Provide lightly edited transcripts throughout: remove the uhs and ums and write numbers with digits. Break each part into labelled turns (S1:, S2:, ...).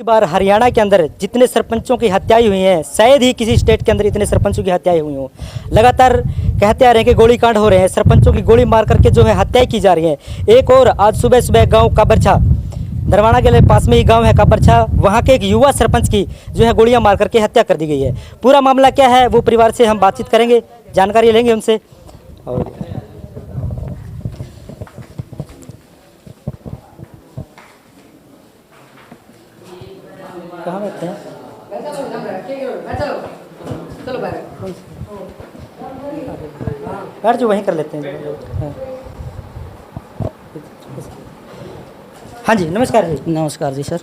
S1: इस बार हरियाणा के अंदर जितने सरपंचों की हत्याएं हुई हैं, शायद ही किसी स्टेट के अंदर इतने सरपंचों की हत्याएं हुई हों। लगातार कहते आ रहे हैं कि गोलीकांड हो रहे हैं, सरपंचों की गोली मार करके जो है हत्याएं की जा रही हैं। एक और आज सुबह सुबह गांव काबरछा, दरवाना के पास में ही गांव है काबरछा, वहां के एक युवा सरपंच की जो है गोलियां मार करके हत्या कर दी गई है। पूरा मामला क्या है वो परिवार से हम बातचीत करेंगे, जानकारी लेंगे उनसे। और कहाँ बैठते हैं? बैठ जो वहीं कर लेते हैं। हाँ जी, नमस्कार जी।
S2: नमस्कार जी सर।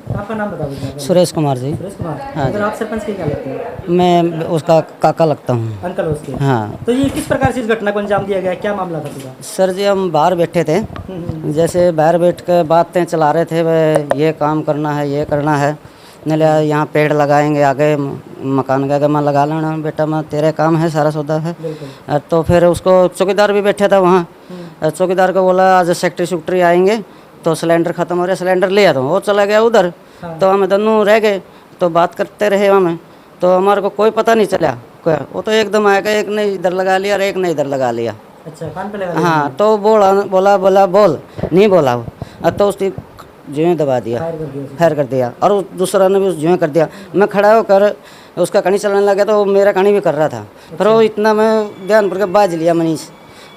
S1: आपका नाम बता दीजिए।
S2: सुरेश कुमार जी।
S1: सुरेश कुमार।
S2: हाँ
S1: अगर आप सरपंच के क्या लगते हैं?
S2: मैं उसका काका लगता हूँ।
S1: अंकल उसके?
S2: हाँ।
S1: तो ये किस प्रकार से इस घटना को अंजाम दिया गया, क्या मामला था पूरा?
S2: सर जी हम बाहर बैठे थे, जैसे बाहर बैठ कर बातें चला रहे थे, वह ये काम करना है, ये करना है, नहीं यहाँ पेड़ लगाएंगे आगे मकान के आगे। मैं लगा लेना बेटा, मैं तेरे काम है, सारा सौदा है। तो फिर उसको चौकीदार भी बैठा था वहाँ, चौकीदार को बोला आज सेक्रेटरी आएंगे तो सिलेंडर ख़त्म हो रहा है, सिलेंडर ले आता हूँ। वो चला गया उधर। हाँ। तो हम दोनों रह गए, तो बात करते रहे हमें, तो हमारे को कोई पता नहीं चला। वो तो एकदम आएगा, एक ने इधर लगा लिया और एक ने इधर लगा लिया।
S1: अच्छा, कान पे लगा लिया?
S2: हाँ, तो बोला बोल नहीं बोला वो, तो उसकी जुए दबा दिया, फायर कर दिया, और दूसरा ने भी उस जुए कर दिया। मैं खड़ा होकर उसका कहानी चलाने लगा तो मेरा कहानी भी कर रहा था। फिर वो इतना मैं ध्यान पर बाज लिया मनीष,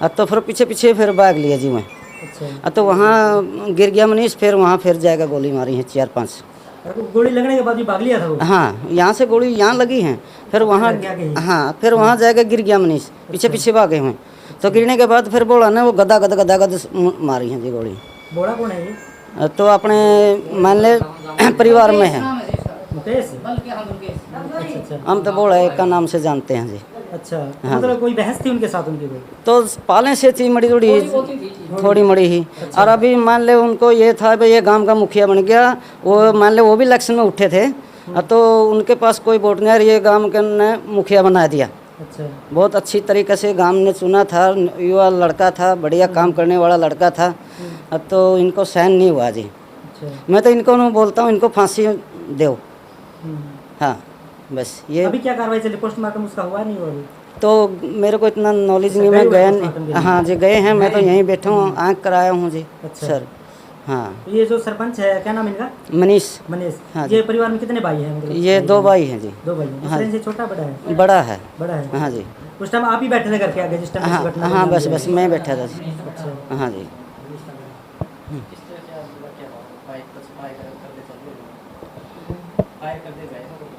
S2: तो फिर पीछे पीछे फिर भाग लिया जी मैं। अच्छा। तो वहाँ गिर गया मनीष, फिर वहाँ फिर जाएगा गोली मारी है 4-5
S1: गोली लगने के बाद भी भाग लिया था वो?
S2: हाँ, यहाँ से गोली यहाँ लगी है, फिर वहाँ, हाँ फिर वहाँ जाएगा, गिर गया मनीष, पीछे पीछे भागे हुए। तो गिरने के बाद फिर बोला ने वो गदा मारी है जी गोली।
S1: बोला कौन है ये?
S2: तो अपने मान ले परिवार में है, हम तो बोला एक का नाम से जानते हैं जी।
S1: अच्छा। हाँ। मतलब कोई बहस थी उनके साथ उनकी कोई? तो
S2: पाले से थी थोड़ी मड़ी ही। अच्छा। और अभी मान ले उनको ये था भाई ये गांव का मुखिया बन गया, वो मान ले वो भी इलेक्शन में उठे थे, तो उनके पास कोई वोट नहीं, ये गांव के ने मुखिया बना दिया। अच्छा। बहुत अच्छी तरीके से गांव ने चुना था, युवा लड़का था, बढ़िया काम करने वाला लड़का था, तो इनको सहन नहीं हुआ जी। अच्छा। मैं तो इनको बोलता हूँ इनको फांसी दो। हाँ बस ये। अभी क्या कार्रवाई चली, पोस्टमार्टम उसका हुआ नहीं हुआ अभी? तो मेरे को इतना नॉलेज नहीं, मैं गया नहीं। हाँ जी गए हैं, मैं तो यहीं बैठा हूँ, आँख कराया हूँ जी। अच्छा। सर हाँ।
S1: तो ये जो सरपंच है क्या नाम इनका?
S2: मनीष।
S1: हाँ। ये परिवार में कितने भाई हैं? मतलब
S2: ये 2 भाई हैं जी।
S1: 2 भाई हैं। हाँ। से छोटा बड़ा है? बड़ा है। हाँ जी। उस टाइम आप ही बैठे थे घर के आगे जिस टाइम?
S2: हाँ बस मैं बैठा था। अच्छा। हाँ जी।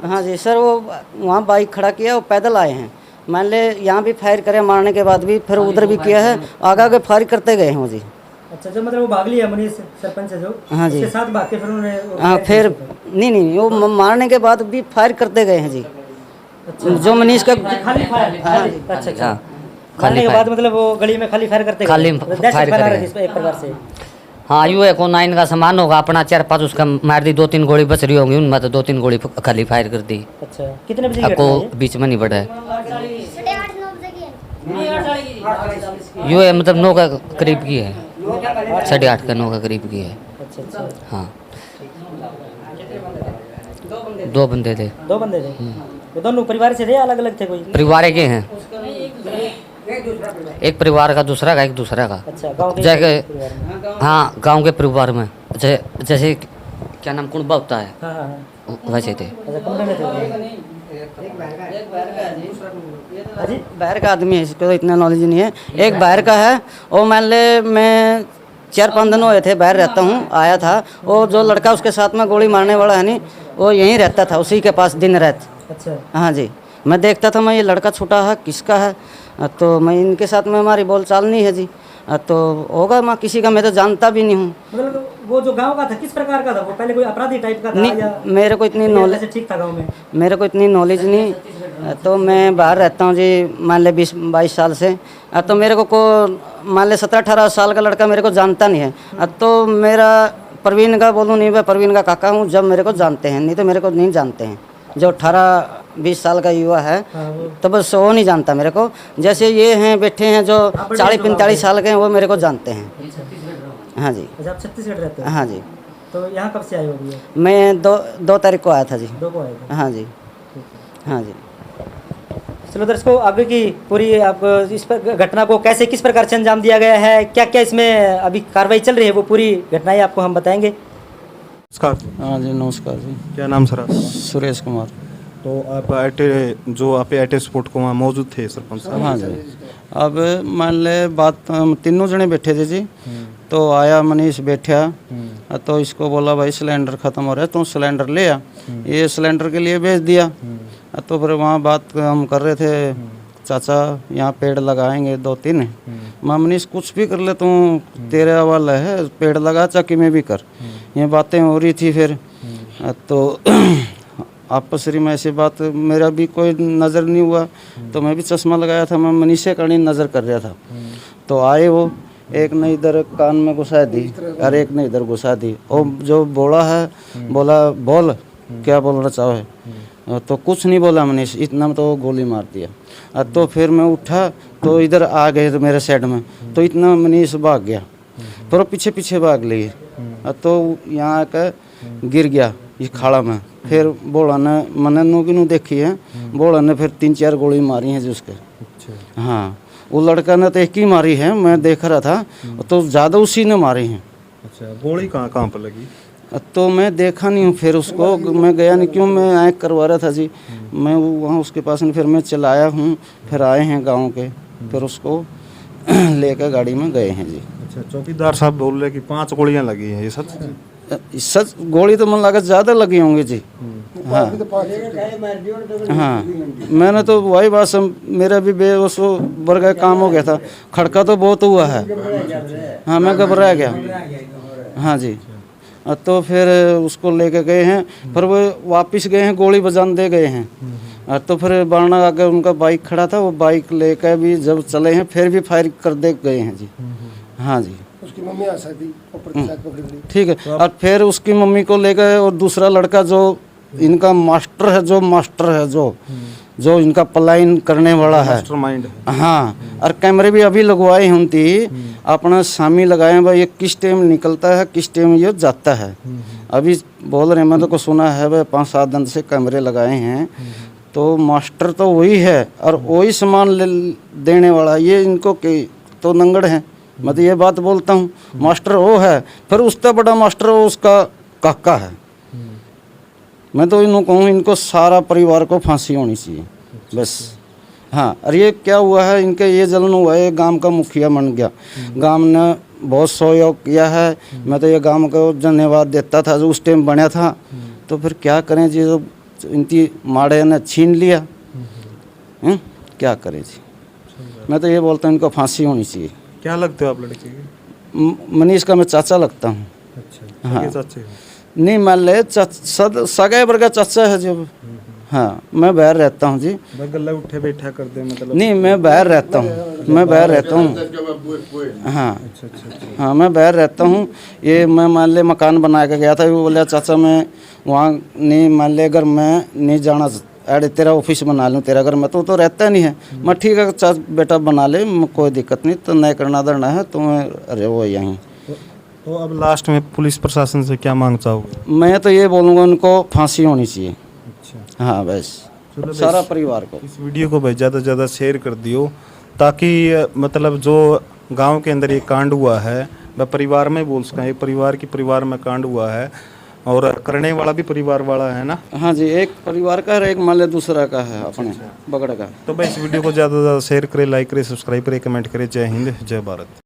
S2: हाँ जी सर, वो वहाँ बाइक खड़ा किया, वो पैदल आए हैं, मान ले यहाँ भी फायर करे मारने के बाद भी, फिर उधर भी किया है, आगे फायर करते गए हैं जी। अच्छा, जो मतलब वो भाग लिया मनीष सरपंच है जो? हाँ जी। उसके साथ भाग के फिर उन्होंने? हाँ फिर नहीं वो मारने के बाद भी फायर करते गए हैं जी। अच्छा। जो मनीष का खाली फायर? अच्छा। मारने के बाद मतलब वो गली में खाली फायर करते गए, एक प्रकार से?
S3: हाँ यू है, कौन इनका सामान होगा अपना 4-5 उसका मार दी, 2-3 गोली बच रही होंगी उनमें, तो 2-3 गोली खाली फायर कर दी।
S1: अच्छा। कितने बजे
S3: आपको बीच में नहीं बढ़ा है? यू है मतलब 9 का करीब की है, 8:30 का 9 का करीब की है। अच्छा। हाँ 2 बंदे थे।
S1: 2 बंदे थे? वो दोनों परिवार से थे, अलग अलग थे? कोई
S3: परिवार के हैं, एक परिवार का दूसरा का, एक दूसरा का।
S1: अच्छा, गाँव के?
S3: जैसे हाँ गांव के परिवार में, जैसे क्या नाम कुंबा होता है। हाँ। वैसे थे।
S2: बाहर का आदमी है, इसको तो इतना नॉलेज नहीं है। एक बाहर का है, वो मान ले मैं 4-5 दिन हुए थे बाहर रहता हूँ, आया था वो जो लड़का उसके साथ में गोली मारने वाला है नहीं, वो यहीं रहता था उसी के पास दिन रात। अच्छा। हाँ जी, मैं देखता था मैं ये लड़का छोटा है किसका है, तो मैं इनके साथ में हमारी बोलचाल नहीं है जी, तो होगा मैं किसी का, मैं तो जानता भी नहीं हूँ।
S1: मतलब वो जो गांव का था किस प्रकार का था वो, पहले कोई अपराधी टाइप का था
S2: नहीं,
S1: या
S2: मेरे को इतनी नॉलेज,
S1: ठीक था गांव में? मेरे
S2: को इतनी नॉलेज नहीं, तो मैं बाहर रहता हूँ जी मान ले 20-22 साल से, तो मेरे को मान ले 17-18 साल का लड़का मेरे को जानता नहीं है। तो मेरा प्रवीण का बोलूँ नहीं, मैं प्रवीण का काका हूँ जब मेरे को जानते हैं, नहीं तो मेरे को नहीं जानते हैं। जो 18-20 साल का युवा है तो बस वो नहीं जानता मेरे को। जैसे ये हैं बैठे हैं जो 40-45 साल के हैं, वो मेरे को जानते हैं। हाँ जी।
S1: अच्छा, आप छत्तीसगढ़ रहते हो?
S2: हाँ जी।
S1: तो यहाँ कब से आए हो अभी?
S2: मैं 2 तारीख को आया था जी।
S1: 2 को आए थे?
S2: हाँ जी। हाँ जी।
S1: चलो दर्शकों, आगे की पूरी आप इस पर घटना को कैसे किस प्रकार से अंजाम दिया गया है, क्या क्या इसमें अभी कार्रवाई चल रही है, वो पूरी घटनाएं आपको हम बताएंगे।
S4: नमस्कार।
S2: हाँ जी, नमस्कार जी।
S4: क्या नाम सर आपका?
S2: सुरेश कुमार।
S4: तो आप आईटी स्पोर्ट को वहाँ मौजूद थे सरपंच साहब?
S2: हाँ जी। अब मान ले बात, हम तीनों जने बैठे थे जी। तो आया मनीष बैठा, तो इसको बोला भाई सिलेंडर ख़त्म हो रहा है, तू सिलेंडर ले आ। ये सिलेंडर के लिए भेज दिया। तो फिर वहाँ बात हम कर रहे थे, चाचा यहाँ पेड़ लगाएंगे 2-3। मैं मनीष कुछ भी कर ले, तू तेरे हवाला है, पेड़ लगा चाकी में भी कर। ये बातें हो रही थी। फिर तो आपस में ऐसी बात, मेरा भी कोई नज़र नहीं हुआ, तो मैं भी चश्मा लगाया था, मैं मनीषे का नहीं नज़र कर रहा था। तो आए वो, एक ने इधर कान में घुसा दी और एक ने इधर घुसा दी। और जो बोला है, बोला बोल क्या बोलना चाहो है, तो कुछ नहीं बोला मनीष, इतना में तो वो गोली मार दिया। तो फिर मैं उठा तो इधर आ गए तो मेरे साइड में, तो इतना मनीष भाग गया, फिर वो पीछे पीछे भाग लिए। तो यहाँ आकर गिर गया इस खाड़ा में। फिर बोला ने मैंने नूकी नू देखी है, बोला ने फिर 3-4 गोली मारी हैं जी उसके। हाँ, वो लड़का ने तो एक ही मारी है, मैं देख रहा था, तो ज़्यादा उसी ने मारी हैं।
S4: अच्छा, गोली कहाँ पर लगी?
S2: तो मैं देखा नहीं हूँ, फिर उसको मैं गया नहीं, क्यों, मैं आँख करवा रहा था जी। मैं वहाँ उसके पास नहीं, फिर मैं चलाया हूँ, फिर आए हैं गांव के, फिर उसको लेकर गाड़ी में गए हैं जी। अच्छा,
S4: चौकीदार साहब बोल रहे कि 5 गोलियां लगी हैं, ये सच?
S2: सच गोली तो मन लगा ज़्यादा लगी होंगी जी। हाँ हाँ, मैंने तो वही बात, मेरा भी बेहोश वर्ग काम हो गया था, खड़का तो बहुत हुआ है। हाँ, मैं घबरा गया। हाँ जी। तो फिर उसको लेके गए हैं, फिर वो वापस गए हैं, गोली बजाने दे गए हैं। तो फिर बारना आगे उनका बाइक खड़ा था, वो बाइक लेकर भी जब चले हैं, फिर भी फायर कर दे गए हैं जी। हाँ जी। उसकी मम्मी आ सकती, ठीक है। और फिर उसकी मम्मी को ले गए, और दूसरा लड़का जो इनका मास्टर है, जो इनका पलायन करने वाला है,
S4: मास्टरमाइंड है।
S2: हाँ, और कैमरे भी अभी लगवाए होती, अपना सामी लगाए भाई, ये किस टाइम निकलता है, किस टाइम ये जाता है। अभी बोल रहे, मैं तो को सुना है भाई 5-7 दिन से कैमरे लगाए हैं। तो मास्टर तो वही है और वही सामान देने वाला, ये इनको तो नंगड़ है। मैं तो ये बात बोलता हूँ, मास्टर वो है, फिर उससे बड़ा मास्टर वो उसका काका है। मैं तो इनको कहूँ, इनको सारा परिवार को फांसी होनी चाहिए बस। हाँ, और ये क्या हुआ है, इनके ये जलन हुआ है, गांव का मुखिया बन गया, गांव ने बहुत सहयोग किया है। मैं तो ये गांव को धन्यवाद देता था जो उस टाइम बना था। तो फिर क्या करें जी, जो इनकी माड़े ने छीन लिया, क्या करें जी। मैं तो ये बोलता हूँ, इनको फांसी होनी चाहिए।
S4: क्या लगते हो आप लड़के के?
S2: मनीष का मैं चाचा लगता हूँ।
S4: अच्छा,
S2: हाँ,
S4: चाचे
S2: नहीं मान ले सगाई वर्ग का चाचा है जो। हाँ, मैं बाहर रहता हूँ जी।
S4: गल्ला उठे बैठा कर दे मतलब?
S2: नहीं, मैं बाहर रहता हूँ, हाँ। अच्छा। हाँ, मैं बाहर रहता हूँ। ये मैं मान ले मकान बना के गया था, वो बोला चाचा मैं वहाँ नहीं, मान ले अगर मैं नहीं जाना, अरे तेरा ऑफिस बना लूँ तेरा घर में, तो रहता नहीं है। मैं ठीक है चाचा बेटा बना ले, कोई दिक्कत नहीं, तो नहीं करना धरना है तो मैं अरे वो यहीं।
S4: तो अब लास्ट में पुलिस प्रशासन से क्या मांग चाहोगे?
S2: मैं तो ये बोलूँगा, उनको फांसी होनी चाहिए। अच्छा। हाँ बस, सारा परिवार को।
S4: इस वीडियो को भाई ज़्यादा से ज़्यादा शेयर कर दियो, ताकि मतलब जो गांव के अंदर ये कांड हुआ है, मैं परिवार में बोल सका, ये परिवार में कांड हुआ है, और करने वाला भी परिवार वाला है ना?
S2: हाँ जी, एक परिवार का है, एक मान ले दूसरा का है अपने बगड़ का।
S4: तो भाई इस वीडियो को ज़्यादा से ज़्यादा शेयर करें, लाइक करें, सब्सक्राइब करें, कमेंट करें। जय हिंद, जय भारत।